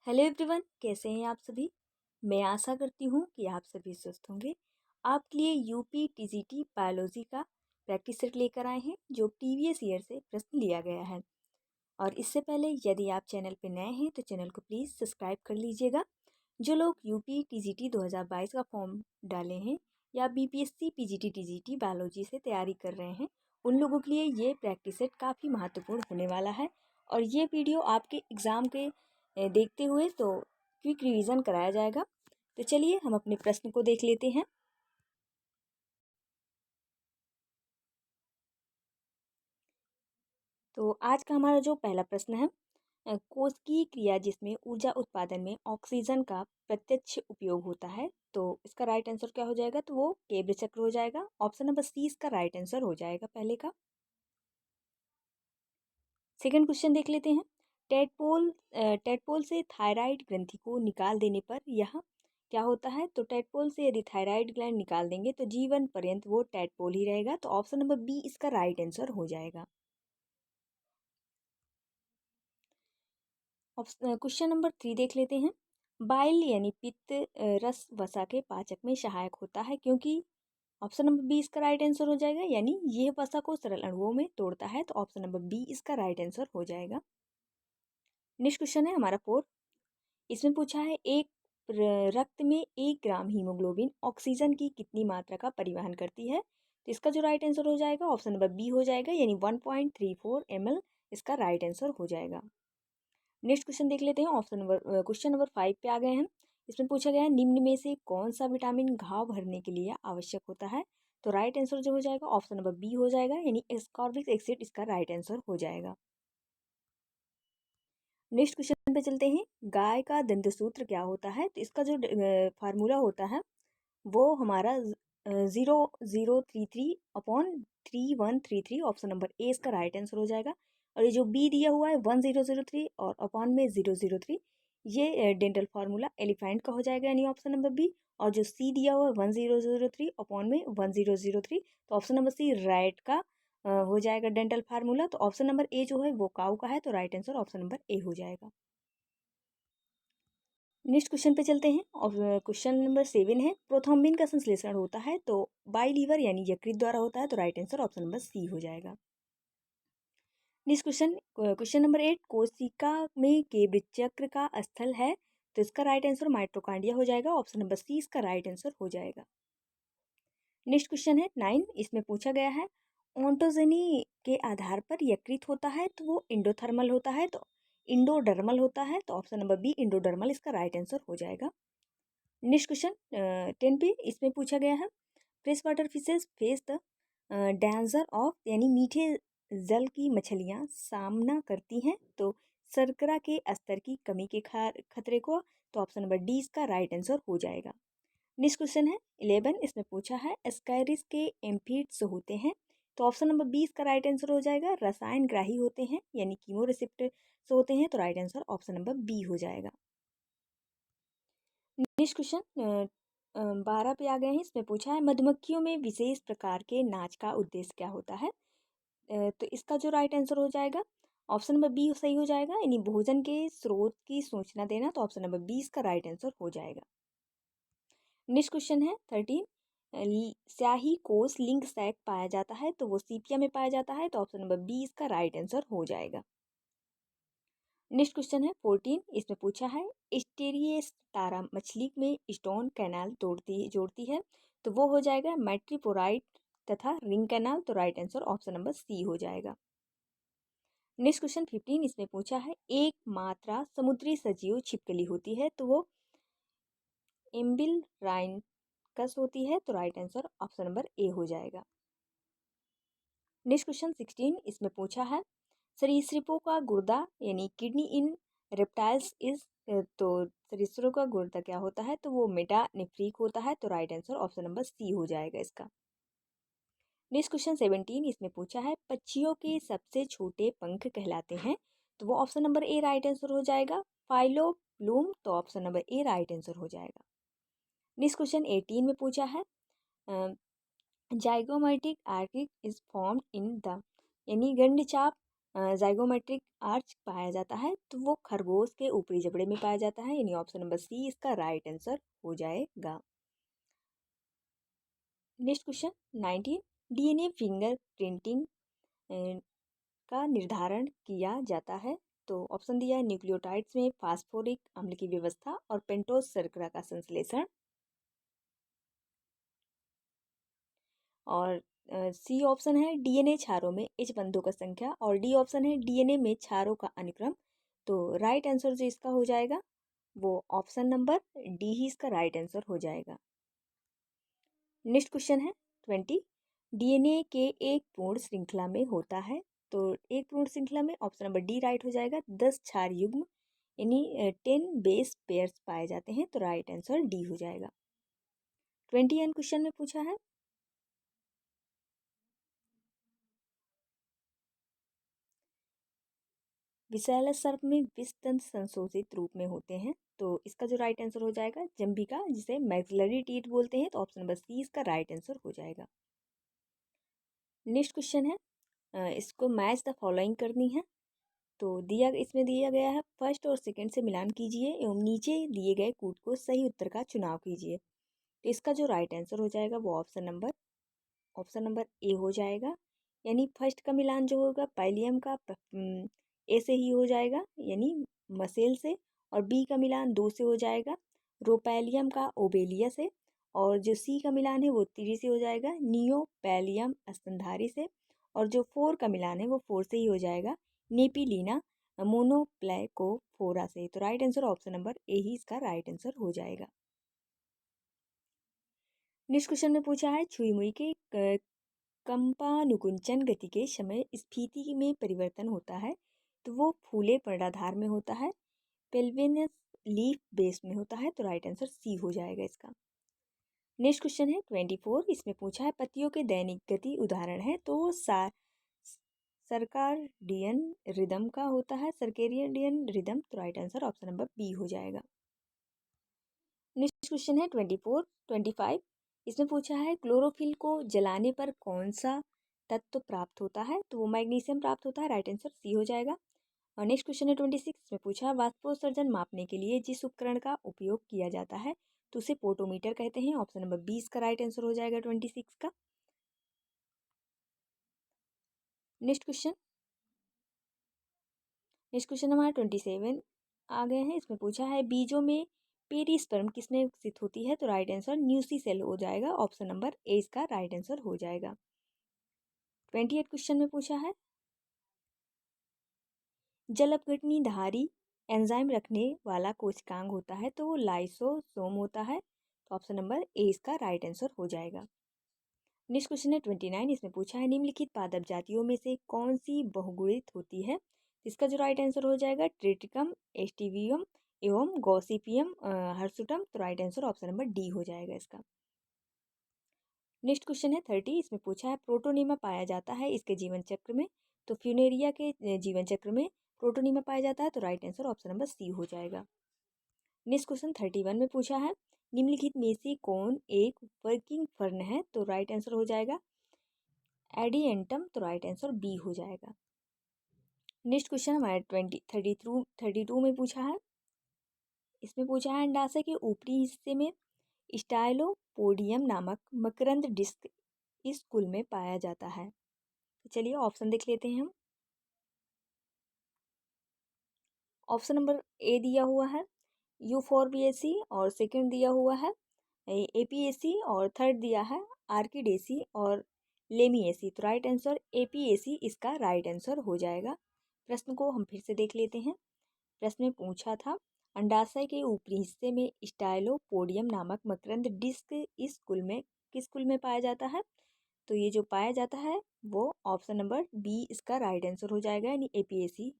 Hello everyone, कैसे हैं आप सभी। मैं आशा करती हूँ कि आप सभी स्वस्थ होंगे। आपके लिए यूपी टीजीटी बायोलॉजी का प्रैक्टिस सेट लेकर आए हैं जो प्रीवियस ईयर से प्रश्न लिया गया है। और इससे पहले यदि आप चैनल पर नए हैं तो चैनल को प्लीज़ सब्सक्राइब कर लीजिएगा। जो लोग यूपी टीजीटी 2022 का फॉर्म डाले हैं या बीपीएससी पीजीटी टीजीटी बायोलॉजी से तैयारी कर रहे हैं, उन लोगों के लिए ये प्रैक्टिस सेट काफ़ी महत्वपूर्ण होने वाला है। और ये वीडियो आपके एग्ज़ाम के देखते हुए तो क्विक रिवीजन कराया जाएगा। तो चलिए हम अपने प्रश्न को देख लेते हैं। तो आज का हमारा जो पहला प्रश्न है, कोशिकीय क्रिया जिसमें ऊर्जा उत्पादन में ऑक्सीजन का प्रत्यक्ष उपयोग होता है, तो इसका राइट आंसर क्या हो जाएगा? तो वो केब्र चक्र हो जाएगा। ऑप्शन नंबर सी इसका राइट आंसर हो जाएगा पहले का। सेकंड क्वेश्चन देख लेते हैं। टेडपोल से थायराइड ग्रंथि को निकाल देने पर यह क्या होता है? तो टेडपोल से यदि थायराइड ग्लैंड निकाल देंगे तो जीवन पर्यंत वो टेडपोल ही रहेगा। तो ऑप्शन नंबर बी इसका राइट आंसर हो जाएगा। क्वेश्चन नंबर 3 देख लेते हैं। बाइल यानी पित्त रस वसा के पाचक में सहायक होता है क्योंकि ऑप्शन नंबर बी इसका राइट आंसर हो जाएगा, यानी यह वसा को सरल अणुओं में तोड़ता है। तो ऑप्शन नंबर बी इसका राइट आंसर हो जाएगा। नेक्स्ट क्वेश्चन है हमारा 4। इसमें पूछा है एक रक्त में 1 ग्राम हीमोग्लोबिन ऑक्सीजन की कितनी मात्रा का परिवहन करती है? तो इसका जो राइट आंसर हो जाएगा ऑप्शन नंबर बी हो जाएगा, यानी 1.34 ml इसका राइट आंसर हो जाएगा। नेक्स्ट क्वेश्चन देख लेते हैं। क्वेश्चन नंबर 5 पे आ गए हैं। इसमें पूछा गया है निम्न में से कौन सा विटामिन घाव भरने के लिए आवश्यक होता है? तो राइट आंसर जो हो जाएगा ऑप्शन नंबर बी हो जाएगा, यानी एस्कॉर्बिक एसिड इसका राइट आंसर हो जाएगा। नेक्स्ट क्वेश्चन पे चलते हैं। गाय का दंतसूत्र क्या होता है? तो इसका जो फार्मूला होता है वो हमारा 0033/3133। ऑप्शन नंबर ए इसका राइट आंसर हो जाएगा। और ये जो बी दिया हुआ है 1003 और अपॉन में 003, ये डेंटल फार्मूला एलिफेंट का हो जाएगा, यानी ऑप्शन नंबर बी। और जो सी दिया हुआ है 1003 अपॉन में 1003, तो ऑप्शन नंबर सी राइट का हो जाएगा डेंटल फार्मूला। तो ऑप्शन नंबर ए जो है वो काऊ का है, तो right answer option number A हो जाएगा। नेक्स्ट क्वेश्चन पे चलते हैं और क्वेश्चन नंबर 7 है। प्रोथ्रोम्बिन का संश्लेषण होता है तो बाइलीवर यानी यकृत द्वारा होता है, तो right answer option number C हो जाएगा। Next question number 8। कोशिका में केब्र चक्र का स्थल है, तो इसका राइट आंसर माइटोकॉन्ड्रिया हो जाएगा। ऑप्शन नंबर सी इसका राइट आंसर हो जाएगा। नेक्स्ट क्वेश्चन है 9। इसमें पूछा गया है ओंटोजेनी के आधार पर यकृत होता है तो वो इंडोथर्मल होता है, तो इंडोडर्मल होता है। तो ऑप्शन नंबर बी इंडोडर्मल इसका राइट आंसर हो जाएगा। नेक्स्ट क्वेश्चन 10 पे इसमें पूछा गया है fresh water fishes face the danger of, यानी मीठे जल की मछलियाँ सामना करती हैं तो शर्करा के स्तर की कमी के खतरे को। तो ऑप्शन नंबर डी इसका राइट आंसर हो जाएगा। नेक्स्ट क्वेश्चन है 11। इसमें पूछा है एस्कायरिस के एम्फीट्स होते हैं, तो ऑप्शन नंबर बी इसका राइट आंसर हो जाएगा। रसायन ग्राही होते हैं, यानी कीमो रिसेप्टर होते हैं, तो right answer option number B हो जाएगा। नेक्स्ट क्वेश्चन 12 पे आ गए हैं। इसमें पूछा है मधुमक्खियों में विशेष प्रकार के नाच का उद्देश्य क्या होता है? तो इसका जो राइट आंसर हो जाएगा ऑप्शन नंबर बी सही हो जाएगा, यानी भोजन के स्रोत की सूचना देना। तो ऑप्शन नंबर बी इसका राइट आंसर हो जाएगा। नेक्स्ट क्वेश्चन है 13। स्याही कोष लिंग सैक पाया जाता है तो वो सीपिया में पाया जाता है, तो ऑप्शन नंबर बी इसका राइट आंसर हो जाएगा। नेक्स्ट क्वेश्चन है 14। इसमें पूछा है स्टेरियस तारा मछली में स्टोन कैनाल जोड़ती है, तो वो हो जाएगा मैट्रीपोराइट तथा रिंग कैनाल। तो right answer option number C हो जाएगा। Next question 15। इसमें पूछा है एक मात्रा समुद्री सजीव छिपकली होती है तो वो एम्बिल राइनकस होती है, तो right answer option number A हो जाएगा। Next question 16। इसमें पूछा है सरीसृपों का गुर्दा यानी किडनी इन रेप्टाइल्स इज, तो सरीसृपों का गुर्दा क्या होता है? तो वो मेटानेफ्रिक होता है, तो right answer option number C हो जाएगा इसका। Next question 17। इसमें पूछा है पक्षियों के सबसे छोटे पंख कहलाते हैं, तो वो ऑप्शन नंबर ए राइट आंसर हो जाएगा। फाइलोप्लूम, तो ऑप्शन नंबर ए राइट आंसर हो जाएगा। नेक्स्ट क्वेश्चन 18 में पूछा है zygomatic archaic is formed in the, यानी गंडचाप ज़ाइगोमेट्रिक आर्च पाया जाता है तो वो खरगोश के ऊपरी जबड़े में पाया जाता है, यानी ऑप्शन नंबर सी इसका राइट आंसर हो जाएगा। Next question 19, DNA finger printing का निर्धारण किया जाता है। तो ऑप्शन दिया है न्यूक्लियोटाइड्स में फास्फोरिक अम्ल की व्यवस्था और पेंटोज शर्करा का संश्लेषण, और सी ऑप्शन है डीएनए क्षारों में एच बंधों का संख्या, और डी ऑप्शन है डीएनए में क्षारों का अनुक्रम। तो राइट आंसर जो इसका हो जाएगा वो ऑप्शन नंबर डी ही इसका राइट आंसर हो जाएगा। नेक्स्ट क्वेश्चन है 20, डीएनए के एक पूर्ण श्रृंखला में होता है। तो एक पूर्ण श्रृंखला में ऑप्शन नंबर डी राइट हो जाएगा, 10 क्षार युग्म यानी 10 बेस पेयर्स पाए जाते हैं। तो राइट आंसर डी हो जाएगा। 21 क्वेश्चन में पूछा है विषैला सर्प में विष तंत्र संशोधित रूप में होते हैं। तो इसका जो राइट आंसर हो जाएगा जम्बिका, जिसे मैक्सिलरी टीथ बोलते हैं। तो ऑप्शन नंबर सी इसका राइट आंसर हो जाएगा। नेक्स्ट क्वेश्चन है इसको मैच द फॉलोइंग करनी है। तो इसमें दिया गया है फर्स्ट और सेकंड से मिलान कीजिए एवं नीचे दिए गए कूट को सही उत्तर का चुनाव कीजिए। तो इसका जो राइट आंसर हो जाएगा वो ऑप्शन नंबर ए हो जाएगा, यानी फर्स्ट का मिलान जो होगा पैलियम का ए से ही हो जाएगा यानी मसेल से, और बी का मिलान 2 से हो जाएगा रोपैलियम का ओबेलिया से, और जो सी का मिलान है वो 3 से हो जाएगा नियोपैलियम स्तनधारी से, और जो 4 का मिलान है वो 4 से ही हो जाएगा नेपिलीना मोनोप्लाकोफोरा से। तो right answer option number A ही इसका राइट आंसर हो जाएगा। नेक्स्ट क्वेश्चन में पूछा है छुई मुई के कंपानुकुंचन गति के समय स्फीति में परिवर्तन होता है। तो वो फूले पर्णाधार में होता है, पेल्विनस लीफ बेस में होता है। तो राइट आंसर सी हो जाएगा इसका। नेक्स्ट क्वेश्चन है 24, इसमें पूछा है पतियों के दैनिक गति उदाहरण है। तो सरकार्डियन रिदम का होता है, सर्केडियन रिदम। तो right answer option number B हो जाएगा। नेक्स्ट क्वेश्चन है 25, इसमें पूछा है क्लोरोफिल को जलाने पर कौन सा तत्व प्राप्त होता है। तो वो मैग्नीशियम प्राप्त होता है। राइट आंसर सी हो जाएगा। और नेक्स्ट क्वेश्चन है 26, इसमें पूछा है वाष्पोत्सर्जन मापने के लिए जिस उपकरण का उपयोग किया जाता है तो उसे पोटोमीटर कहते हैं। ऑप्शन नंबर 20 का राइट आंसर हो जाएगा 26 का। नेक्स्ट क्वेश्चन हमारा 27 आ गए हैं। इसमें पूछा है बीजों में पेरिस्पर्म किसमें विकसित होती है। तो राइट आंसर न्यूसी सेल हो जाएगा। ऑप्शन नंबर ए इसका राइट आंसर हो जाएगा। 28 क्वेश्चन में पूछा है जल अपघटनी धारी एंजाइम रखने वाला कोशिकांग होता है। तो वो लाइसोसोम होता है। तो ऑप्शन नंबर ए इसका राइट आंसर हो जाएगा। नेक्स्ट क्वेश्चन है 29, इसमें पूछा है निम्नलिखित पादप जातियों में से कौन सी बहुगुणित होती है। इसका जो राइट आंसर हो जाएगा ट्रिटिकम, एस्टिवियम एवं गॉसिपियम हर्सुटम। तो right answer option number D हो जाएगा इसका। नेक्स्ट क्वेश्चन है 30, इसमें पूछा है प्रोटोनिमा पाया जाता है इसके जीवन चक्र में। तो फ्यूनेरिया के जीवन चक्र में प्रोटोनिमा पाया जाता है। तो right answer option number C हो जाएगा। नेक्स्ट क्वेश्चन 31 में पूछा है निम्नलिखित में से कौन एक वर्किंग फर्न है। तो राइट आंसर हो जाएगा एडिएंटम। तो राइट आंसर बी हो जाएगा। नेक्स्ट क्वेश्चन हमारे 32 में पूछा है, इसमें पूछा है अंडाशय के ऊपरी हिस्से में स्टाइलोपोडियम नामक मकरंद डिस्क इस कुल में पाया जाता है। तो चलिए ऑप्शन देख लेते हैं हम। ऑप्शन नंबर ए दिया हुआ है यूफोर्बिएसी, और सेकंड दिया हुआ है एपीएसी, और थर्ड दिया है आर्किडेसी और लेमिएसी। तो राइट आंसर एपीएसी इसका राइट आंसर हो जाएगा। प्रश्न को हम फिर से देख लेते हैं। प्रश्न में पूछा था अंडाशय के ऊपरी हिस्से में स्टाइलोपोडियम नामक मकरंद डिस्क इस कुल में किस कुल में पाया जाता है। तो ये जो पाया जाता है वो ऑप्शन नंबर बी इसका राइट आंसर हो जाएगा, यानी एपीएसी।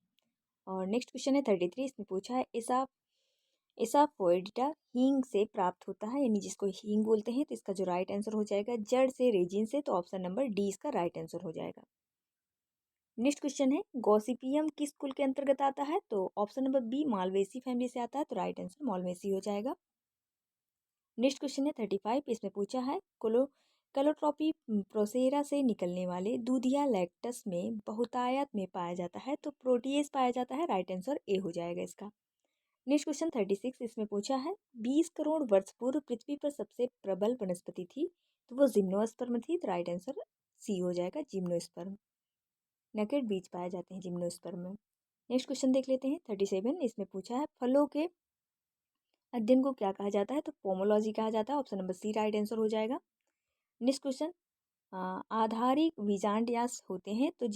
और नेक्स्ट क्वेश्चन है 33, इसमें पूछा है एसाफोइडिटा हींग से प्राप्त होता है, यानी जिसको हींग बोलते हैं। तो इसका जो राइट आंसर हो जाएगा जड़ से, रेजिन से। तो ऑप्शन नंबर डी इसका राइट आंसर हो जाएगा। नेक्स्ट क्वेश्चन है गॉसिपियम किस कुल के अंतर्गत आता है। तो option number B Malvaceae family से आता है। तो राइट आंसर मालवेसी हो जाएगा। नेक्स्ट क्वेश्चन है 35, इसमें पूछा है कलोट्रॉपी प्रोसेरा से निकलने वाले दूधिया लैक्टस में बहुतायत में पाया जाता है, तो प्रोटीएज पाया जाता है। राइट आंसर ए हो जाएगा इसका। नेक्स्ट क्वेश्चन 36 इसमें पूछा है 20 करोड़ वर्ष पूर्व पृथ्वी पर सबसे प्रबल वनस्पति थी, तो वो जिम्नोस्पर्म थी। तो राइट आंसर सी हो जाएगा, जिम्नोस्पर्म। नकेट बीज पाए जाते हैं जिम्नोस्पर्म में। नेक्स्ट क्वेश्चन देख लेते हैं 37 इसमें पूछा है फलों के अध्ययन को क्या कहा जाता है, तो पोमोलॉजी कहा जाता है। Option number C right answer हो जाएगा। नेक्स्ट क्वेश्चन आधारिक बीजांड होते हैं, तो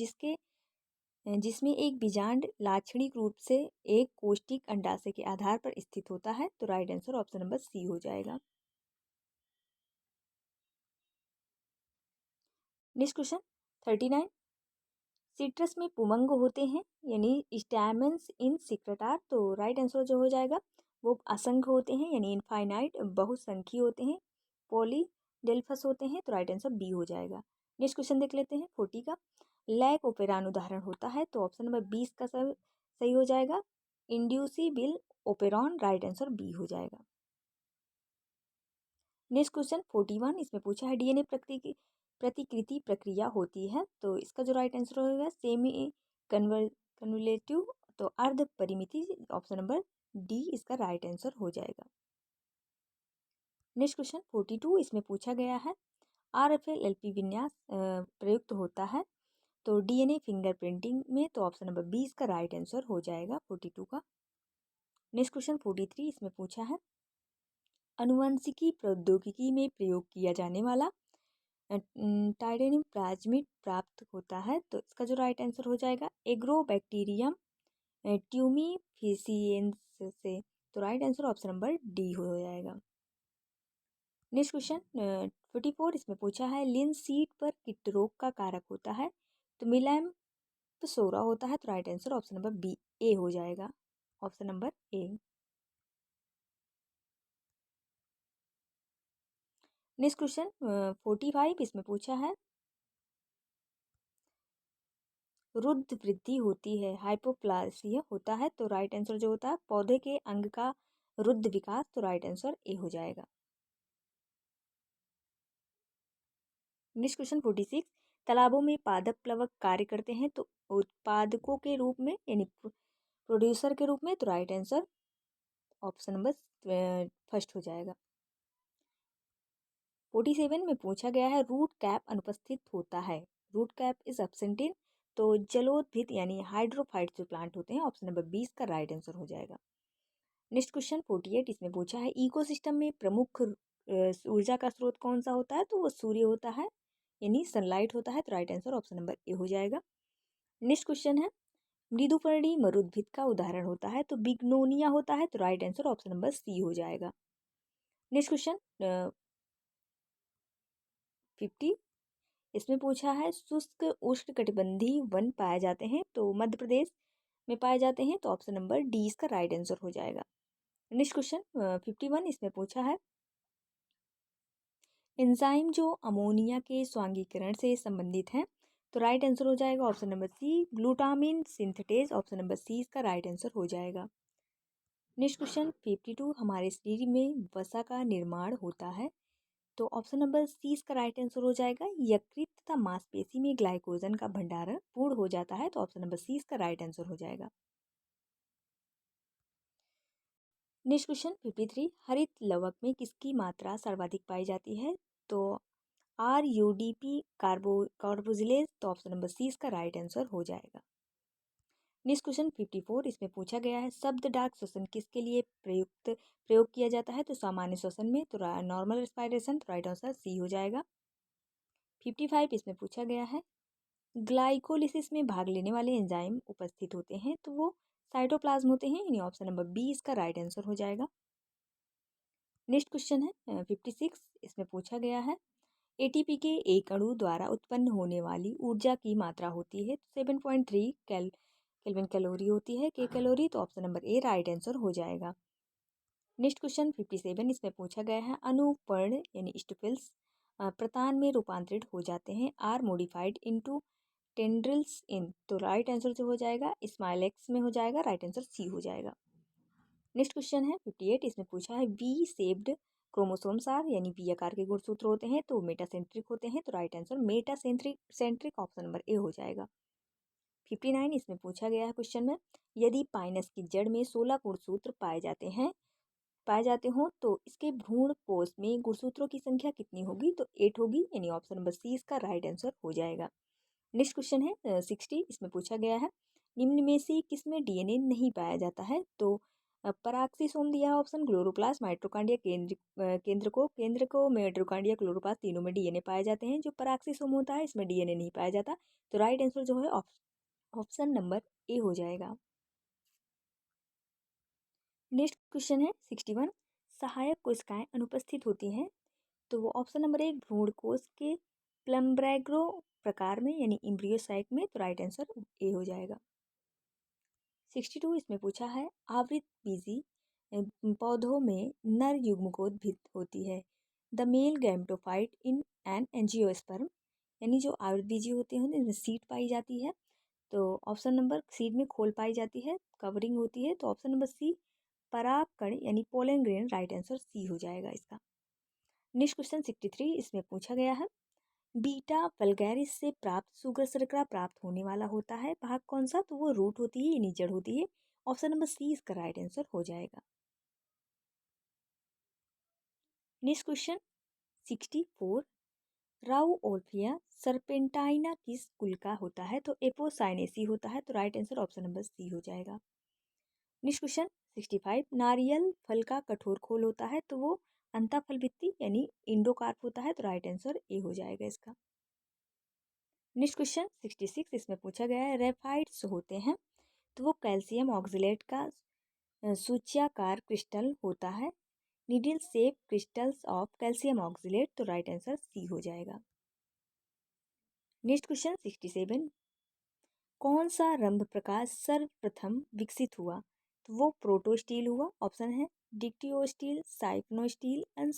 जिसमें एक बीजांड लाक्षणिक रूप से एक कोष्ठिक अंडाशय के आधार पर स्थित होता है, तो right answer option number C हो जाएगा। नेक्स्ट क्वेश्चन 39 सिट्रस में पुमंग होते हैं यानी स्टैमेंस इन सिक्रेटार, तो राइट आंसर जो हो जाएगा वो असंख्य होते हैं यानी इनफाइनाइट बहुसंख्यी होते हैं। पॉलीडेल्फस होते हैं, तो राइट आंसर बी हो जाएगा। नेक्स्ट क्वेश्चन देख लेते हैं 40 का लैक ओपेरान उदाहरण होता है, तो ऑप्शन नंबर 20 का सही हो जाएगा inducible operon. Right answer B हो जाएगा। नेक्स्ट क्वेश्चन 41 इसमें पूछा है डीएनए प्रतिकृति प्रक्रिया होती है, तो इसका जो राइट आंसर होगा सेमी कन्वलेटिव, तो अर्ध परिमिति। ऑप्शन नंबर डी इसका राइट आंसर हो जाएगा। नेक्स्ट क्वेश्चन 42 इसमें पूछा गया है RFLP विन्यास प्रयुक्त होता है, तो डीएनए फिंगरप्रिंटिंग में, तो ऑप्शन नंबर 20 का राइट आंसर हो जाएगा 42 का। नेक्स्ट क्वेश्चन 43 इसमें पूछा है अनुवांशिकी प्रौद्योगिकी में प्रयोग किया जाने वाला टाइटेनियम प्लाज्मिड प्राप्त होता है, तो इसका जो राइट आंसर हो जाएगा एग्रोबैक्टीरियम ट्यूमीफिशियंस से, तो right answer option number D हो जाएगा। नेक्स्ट क्वेश्चन 44 इसमें पूछा है लिनसीड पर कीट रोग का कारक होता है, तो मिलैम सोरा होता है, तो right answer option number B A हो जाएगा। Option number A. Next question 45 इसमें पूछा है रुद्ध वृद्धि होती है हाइपोप्लासिया होता है, तो राइट आंसर जो होता है पौधे के अंग का रुद्ध विकास, तो राइट आंसर ए हो जाएगा। नेक्स्ट क्वेश्चन 46 तालाबों में पादप प्लवक कार्य करते हैं, तो उत्पादकों के रूप में यानी प्रोड्यूसर के रूप में, तो right answer option number first हो जाएगा। 47 में पूछा गया है रूट कैप अनुपस्थित होता है, root cap is absent in, तो जलोद्भिद यानी हाइड्रोफाइट जो प्लांट होते हैं, ऑप्शन नंबर 20 का राइट आंसर हो जाएगा। नेक्स्ट क्वेश्चन 48 इसमें पूछा है इकोसिस्टम में प्रमुख ऊर्जा का स्रोत कौन सा होता है, तो वो सूर्य होता है यानी सनलाइट होता है, तो right answer option number A हो जाएगा। नेक्स्ट क्वेश्चन है मृदुपर्णी मरुद्भिद का उदाहरण होता है, तो बिग्नोनिया होता है, तो right answer option number C हो जाएगा। नेक्स्ट क्वेश्चन 50 इसमें पूछा है शुष्क उष्णकटिबंधीय वन पाए जाते हैं, तो मध्य प्रदेश में पाए जाते हैं, तो ऑप्शन नंबर डी इसका राइट आंसर हो जाएगा। नेक्स्ट क्वेश्चन 51 इसमें पूछा है एंजाइम जो अमोनिया के स्वांगीकरण से संबंधित हैं, तो राइट आंसर हो जाएगा option number C glutamine synthetase. Option number C इसका राइट आंसर हो जाएगा। नेक्स्ट क्वेश्चन 52 हमारे शरीर में वसा का निर्माण होता है, तो ऑप्शन नंबर सी इसका राइट आंसर हो जाएगा यकृत तथा मांसपेशी में ग्लाइकोजन का भंडारण पूर्ण हो जाता है, तो ऑप्शन नंबर सी इसका राइट आंसर हो जाएगा। नेक्स्ट क्वेश्चन 53 हरित लवक में किसकी मात्रा सर्वाधिक पाई जाती है, तो RUDP कार्बोजिलेज, तो ऑप्शन नंबर सी इसका राइट आंसर हो जाएगा। नेक्स्ट क्वेश्चन 54 इसमें पूछा गया है शब्द डाक श्वसन किसके लिए प्रयोग किया जाता है, तो सामान्य श्वसन में, तो नॉर्मल रेस्पिरेशन, तो राइट आंसर सी हो जाएगा। 55 इसमें पूछा गया है ग्लाइकोलिसिस में भाग लेने वाले एंजाइम उपस्थित होते हैं, तो वो साइटोप्लाज्म होते हैं यानी ऑप्शन नंबर बी इसका राइट आंसर हो जाएगा। नेक्स्ट क्वेश्चन है 56 इसमें पूछा गया है ATP के एक अणु द्वारा उत्पन्न होने वाली ऊर्जा की मात्रा होती है, तो 7.3 केल्विन कैलोरी होती है के कैलोरी, तो ऑप्शन नंबर ए राइट आंसर हो जाएगा। नेक्स्ट क्वेश्चन 57 इसमें पूछा गया है अनुपर्ण यानी स्टुफिल्स प्रतान में रूपांतरित हो जाते हैं आर मोडिफाइड इनटू टेंड्रिल्स इन, तो राइट आंसर जो हो जाएगा स्माइलेक्स में हो जाएगा, राइट आंसर सी हो जाएगा। नेक्स्ट क्वेश्चन है 58 इसमें पूछा है वी सेप्ड क्रोमोसोम्स आर यानी वी आकार के गुणसूत्र होते हैं तो मेटासेंट्रिक होते हैं, तो right answer metacentric option number A हो जाएगा। 59 इसमें पूछा गया है क्वेश्चन में, यदि पाइनस की जड़ में 16 गुणसूत्र पाए जाते हों तो इसके भ्रूण कोष में गुणसूत्रों की संख्या कितनी होगी, तो 8 होगी, यानी ऑप्शन नंबर सी इसका राइट आंसर हो जाएगा। नेक्स्ट क्वेश्चन है 60, इसमें पूछा गया है निम्न में से किसमें डीएनए नहीं पाया जाता है, तो पराक्सीसोम दिया है ऑप्शन, क्लोरोप्लास्ट, माइटोकॉन्ड्रिया, केंद्र को माइटोकॉन्ड्रिया, क्लोरोप्लास्ट तीनों में डीएनए पाए जाते हैं। जो पराक्सीसोम होता है इसमें डीएनए नहीं पाया जाता, तो राइट आंसर जो है ऑप्शन नंबर ए हो जाएगा। नेक्स्ट क्वेश्चन है 61, सहायक कोशिकाएं अनुपस्थित होती हैं, तो वो ऑप्शन नंबर एक भ्रूण कोश के प्लम्ब्रैग्रो प्रकार में यानी इम्ब्रियो साइक में, तो राइट आंसर ए हो जाएगा। 62 इसमें पूछा है आवृत बीजी पौधों में नर युग्मकोद्भिद होती है, the male gametophyte in an angiosperm, यानी जो आवृत बीजी होते हैं इनमें सीड पाई जाती है, तो ऑप्शन नंबर सीड में खोल पाई जाती है, कवरिंग होती है, तो ऑप्शन नंबर सी परागकण यानी pollen grain, right answer C हो जाएगा इसका। नेक्स्ट क्वेश्चन 63 इसमें पूछा गया है बीटा वल्गैरिस से प्राप्त शुगर शर्करा प्राप्त होने वाला होता है भाग कौन सा, तो वो रूट होती है यानी जड़ होती है, ऑप्शन नंबर सी इसका राइट आंसर हो जाएगा। नेक्स्ट क्वेश्चन 64, राउओल्फिया सरपेंटाइना किस कुल का होता है, तो एपोसाइनेसी होता है, तो right answer option number C हो जाएगा। नेक्स्ट क्वेश्चन 65, नारियल फल का कठोर खोल होता है, तो वो अंताफल भित्ति यानी इंडोकार्प होता है, तो राइट आंसर ए हो जाएगा इसका। नेक्स्ट क्वेश्चन 66 इसमें पूछा गया है रेफाइट्स होते हैं, तो वो कैल्शियम ऑक्सलेट का सूच्याकार क्रिस्टल होता है, needle shape crystals of calcium oxalate, तो राइट आंसर सी हो जाएगा। नेक्स्ट क्वेश्चन 67, कौन सा रंभ प्रकाश सर्वप्रथम विकसित हुआ, तो वो प्रोटोस्टील हुआ, ऑप्शन है डिक्टियोस्टील, साइक्नोस्टील एंड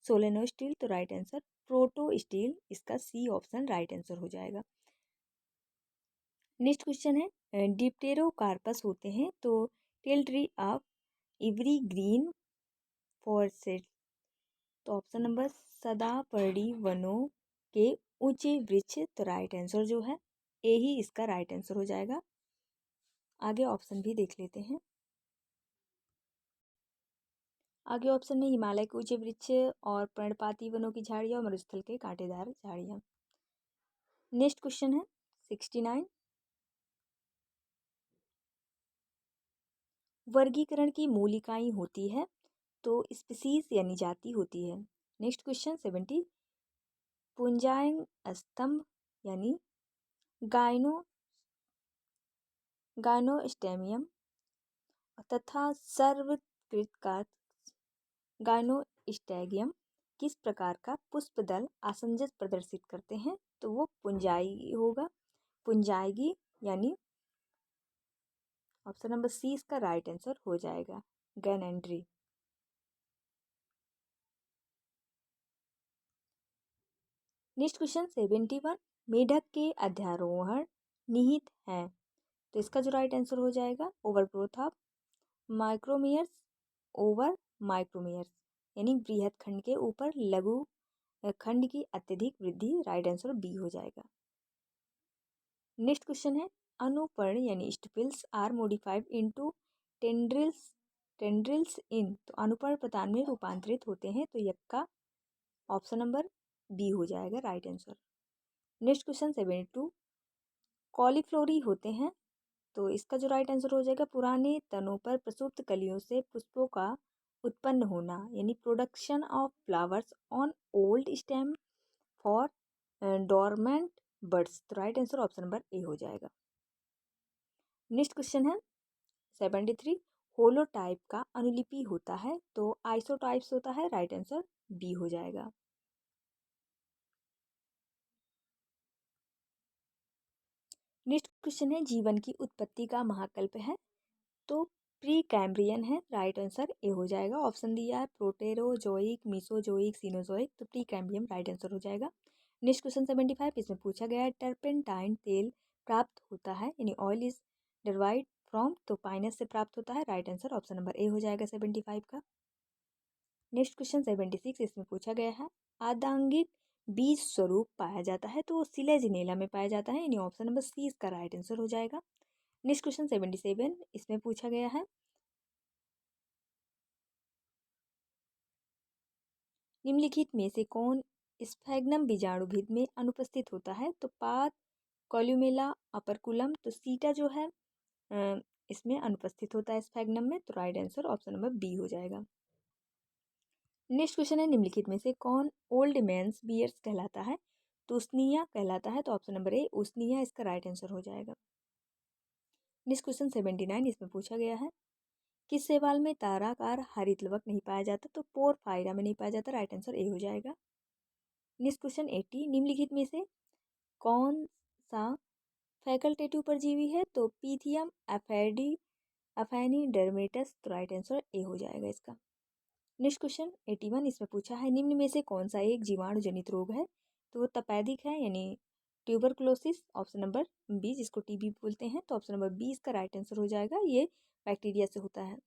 सोलेनोस्टील, तो राइट आंसर प्रोटोस्टील इसका सी ऑप्शन राइट आंसर हो जाएगा। नेक्स्ट क्वेश्चन है डिप्टेरोकार्पस होते हैं, तो tall tree of evergreen forest, तो ऑप्शन नंबर सदापर्णी वनों के ऊंचे वृक्ष, तो राइट आंसर जो है ए ही इसका राइट आंसर हो जाएगा। आगे ऑप्शन भी देख लेते हैं। आगे ऑप्शन में हिमालय के ऊंचे वृक्ष और पर्णपाती वनों की झाड़ियाँ और मरुस्थल के कांटेदार झाड़ियाँ। नेक्स्ट क्वेश्चन है 69, वर्गीकरण की मूल इकाई होती है, तो स्पीसीज यानी जाति होती है। नेक्स्ट क्वेश्चन 70, पुंजांग स्तंभ यानी गायनो गायनोस्टेमियम तथा सर्वकृत का गायनोस्टेगियम किस प्रकार का पुष्प दल आसंजन प्रदर्शित करते हैं, तो वो पुंजाई होगा, पुंजाइगी यानी ऑप्शन नंबर सी इसका राइट आंसर हो जाएगा गैनेंड्री। नेक्स्ट क्वेश्चन 71, मेढक के अध्यारोहण निहित हैं, तो इसका जो राइट आंसर हो जाएगा ओवरग्रोथ ऑफ माइक्रोमियर्स ओवर माइक्रोमियर्स, यानी बृहद खंड के ऊपर लघु खंड की अत्यधिक वृद्धि, राइट आंसर बी हो जाएगा। नेक्स्ट क्वेश्चन है अनुपर्ण यानी स्टिपिल्स आर मोडिफाइड इनटू टेंड्रिल्स इन, तो अनुपर्ण प्रतान में रूपांतरित होते हैं, तो यक्का ऑप्शन नंबर बी हो जाएगा राइट आंसर। नेक्स्ट क्वेश्चन 72, कॉलीफ्लोरी होते हैं, तो इसका जो राइट आंसर हो जाएगा पुराने तनों पर प्रसुप्त कलियों से पुष्पों का उत्पन्न होना, यानी production of flowers on old stem for dormant buds, तो right answer option number A हो जाएगा। नेक्स्ट क्वेश्चन है 73, होलोटाइप का अनुलिपि होता है, तो आइसोटाइप्स होता है, राइट आंसर बी हो जाएगा। नेक्स्ट क्वेश्चन है जीवन की उत्पत्ति का महाकल्प है, तो प्री कैम्ब्रियन है, राइट आंसर ए हो जाएगा। ऑप्शन दिया है प्रोटेरोजोइक, मीसोजोइक, सीनोजोइक, तो प्री कैम्ब्रियम राइट आंसर हो जाएगा। नेक्स्ट क्वेश्चन 75 इसमें पूछा गया है टर्पेंटाइन तेल प्राप्त होता है यानी ऑयल इज डरवाइड फ्रॉम, तो पाइनस से प्राप्त होता है, right answer option number A हो जाएगा 75 का। नेक्स्ट क्वेश्चन 76 इसमें पूछा गया है आदांगिक बीज स्वरूप पाया जाता है तो सिलेजिनेला में पाया जाता है, यानी ऑप्शन नंबर सी इसका राइट आंसर हो जाएगा। नेक्स्ट क्वेश्चन 77 इसमें पूछा गया है निम्नलिखित में से कौन स्फैग्नम बीजाणुभिद में अनुपस्थित होता है, तो पात, कॉल्यूमेला, अपर्कुलम, तो सीटा जो है इसमें अनुपस्थित होता है स्फैग्नम में, तो right answer option number B हो जाएगा। नेक्स्ट क्वेश्चन है निम्नलिखित में से कौन ओल्ड मैन्स बियर्स कहलाता है, तो उस्निया कहलाता है, तो ऑप्शन नंबर ए उस्निया इसका राइट आंसर हो जाएगा। नेक्स्ट क्वेश्चन 79 इसमें पूछा गया है किस शैवाल में ताराकार हरित लवक नहीं पाया जाता, तो पोरफायरा में नहीं पाया जाता, राइट आंसर ए हो जाएगा। नेक्स्ट क्वेश्चन 80 निम्नलिखित में से कौन सा फैकल्टेटिव परजीवी है, तो पीथियम एफेनिडर्मेटस, तो राइट आंसर ए हो जाएगा इसका। नेक्स्ट क्वेश्चन 81 इसमें पूछा है निम्न में से कौन सा एक जीवाणु जनित रोग है, तो वो तपेदिक है यानी ट्यूबरक्लोसिस, ऑप्शन नंबर बी जिसको टीबी बोलते हैं, तो ऑप्शन नंबर बी इसका राइट आंसर हो जाएगा, ये बैक्टीरिया से होता है।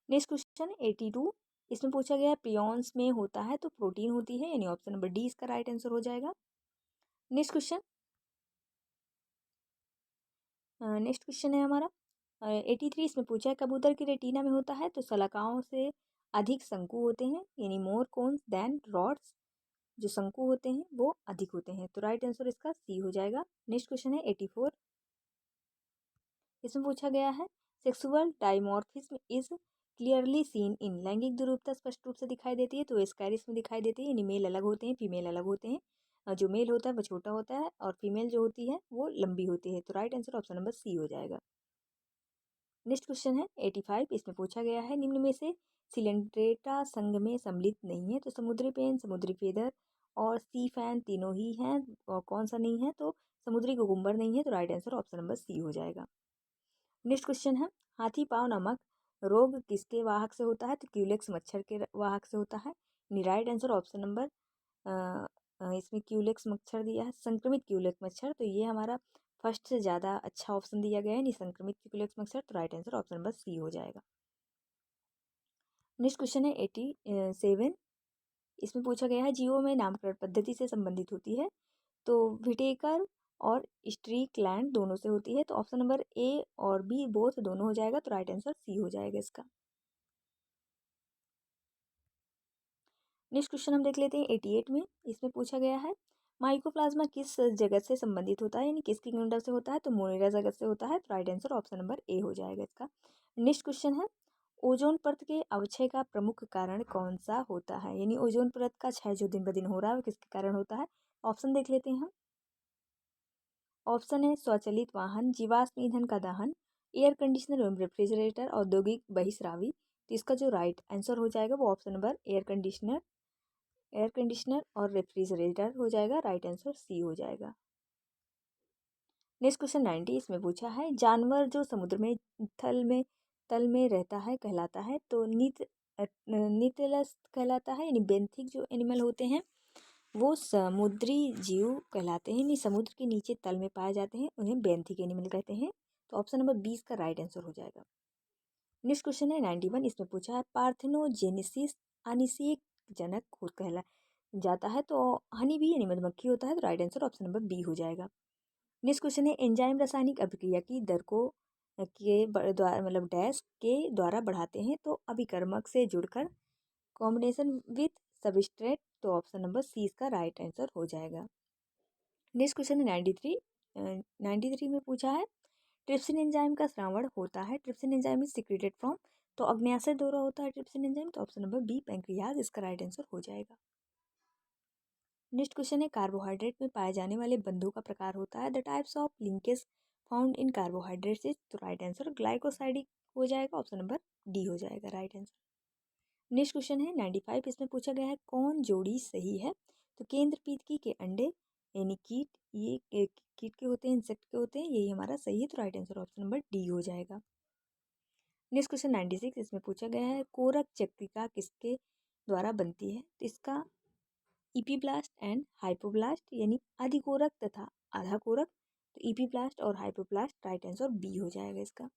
नेक्स्ट क्वेश्चन 82 इसमें पूछा गया है प्रियॉन्स में होता है तो प्रोटीन होती है, यानी ऑप्शन नंबर डी इसका राइट आंसर हो जाएगा। नेक्स्ट क्वेश्चन है हमारा 83 इसमें पूछा है कबूतर की रेटिना में होता है तो सलाकाओं से अधिक शंकु होते हैं, यानी मोर कोन्स देन रॉड्स, जो शंकु होते हैं वो अधिक होते हैं, तो राइट आंसर इसका सी हो जाएगा। नेक्स्ट क्वेश्चन है 84 इसमें पूछा गया है sexual dimorphism is clearly seen in, लैंगिक द्विरूपता स्पष्ट रूप से दिखाई देती है तो एस्कैरिस में दिखाई देती है, यानी मेल अलग होते हैं फीमेल अलग होते हैं, जो मेल होता है वो छोटा होता है और फीमेल जो होती है वो लंबी होती है, तो right answer option number C हो जाएगा। नेक्स्ट क्वेश्चन है 85 इसमें पूछा गया है निम्न में से सिलेंड्रेटा संघ में सम्मिलित नहीं है, तो समुद्री पेन, समुद्री फेदर और सी फैन तीनों ही हैं, और कौन सा नहीं है, तो समुद्री गुकुम्बर नहीं है, तो right answer option number C हो जाएगा। नेक्स्ट क्वेश्चन है हाथी पाँव नामक रोग किसके वाहक से होता है, तो क्यूलेक्स मच्छर के वाहक से होता है, यानी राइट आंसर ऑप्शन नंबर इसमें क्यूलेक्स मच्छर दिया है, संक्रमित क्यूलेक्स मच्छर, तो ये हमारा फर्स्ट से ज़्यादा अच्छा ऑप्शन दिया गया है, यानी संक्रमित क्यूलेक्स मच्छर, तो right answer option number C हो जाएगा। नेक्स्ट क्वेश्चन है 87 इसमें पूछा गया है जीवों में नामकरण पद्धति से संबंधित होती है, तो विटेकर और स्ट्रीकलैंड दोनों से होती है, तो ऑप्शन नंबर ए और बी बोथ दोनों हो जाएगा, तो राइट आंसर सी हो जाएगा इसका। नेक्स्ट क्वेश्चन हम देख लेते हैं 88 में इसमें पूछा गया है माइकोप्लाज्मा किस जगत से संबंधित होता है, यानी किसकी किंगडम से होता है, तो मोनेरा जगत से होता है, तो right answer option number A हो जाएगा इसका। नेक्स्ट क्वेश्चन है ओजोन परत के अवक्षय का प्रमुख कारण कौन सा होता है, यानी ओजोन परत का क्षय जो दिन ब दिन हो रहा है वो किसके कारण होता है, ऑप्शन देख लेते हैं हम। ऑप्शन है स्वचालित वाहन, जीवाश्म ईंधन का दहन, एयर कंडीशनर एवं रेफ्रिजरेटर, औद्योगिक बहिस्रावी, तो इसका जो राइट आंसर हो जाएगा वो ऑप्शन नंबर एयर कंडीशनर और रेफ्रिजरेटर हो जाएगा, राइट आंसर सी हो जाएगा। नेक्स्ट क्वेश्चन 90 इसमें पूछा है जानवर जो समुद्र में तल में रहता है कहलाता है, तो नितलस कहलाता है, यानी बेंथिक जो एनिमल होते हैं वो समुद्री जीव कहलाते हैं, यानी समुद्र के नीचे तल में पाए जाते हैं, उन्हें बेंथिक एनिमल कहते हैं, तो ऑप्शन नंबर 20 का राइट आंसर हो जाएगा। नेक्स्ट क्वेश्चन है 91 इसमें पूछा है पार्थेनोजेनेसिस अनिषेक जनक कहला जाता है, तो हनी भी यानी मधुमक्खी होता है, तो right answer option number B हो जाएगा। नेक्स्ट क्वेश्चन है एंजाइम रासायनिक अभिक्रिया की दर को के द्वारा मतलब डैश के द्वारा बढ़ाते हैं, तो अभिकर्मक से जुड़कर कॉम्बिनेशन विथ सबस्ट्रेट, तो ऑप्शन नंबर सी इसका राइट आंसर हो जाएगा। नेक्स्ट क्वेश्चन है 93 में पूछा है ट्रिप्सिन एंजाइम का श्रावण होता है, trypsin enzyme is secreted from, तो अग्न्याशय द्वारा होता है ट्रिप्सिन एंजाइम, तो ऑप्शन नंबर बी पैंक्रियाज इसका राइट आंसर हो जाएगा। नेक्स्ट क्वेश्चन है कार्बोहाइड्रेट में पाए जाने वाले बंधों का प्रकार होता है the types of linkage found in carbohydrates is, तो राइट आंसर ग्लाइकोसाइडिक हो जाएगा, ऑप्शन नंबर डी हो जाएगा राइट आंसर। नेक्स्ट क्वेश्चन है 95 इसमें पूछा गया है कौन जोड़ी सही है, तो केंद्रपीतकी के अंडे यानी कीट, ये कीट के होते हैं इंसेक्ट के होते हैं, यही हमारा सही है, तो right answer option number D हो जाएगा। नेक्स्ट क्वेश्चन 96 इसमें पूछा गया है कोरक चक्रिका किसके द्वारा बनती है, तो इसका इपीब्लास्ट एंड हाइपोब्लास्ट यानी अधिकोरक तथा आधा कोरक, तो इपीब्लास्ट और हाइपोब्लास्ट राइट आंसर बी हो जाएगा इसका।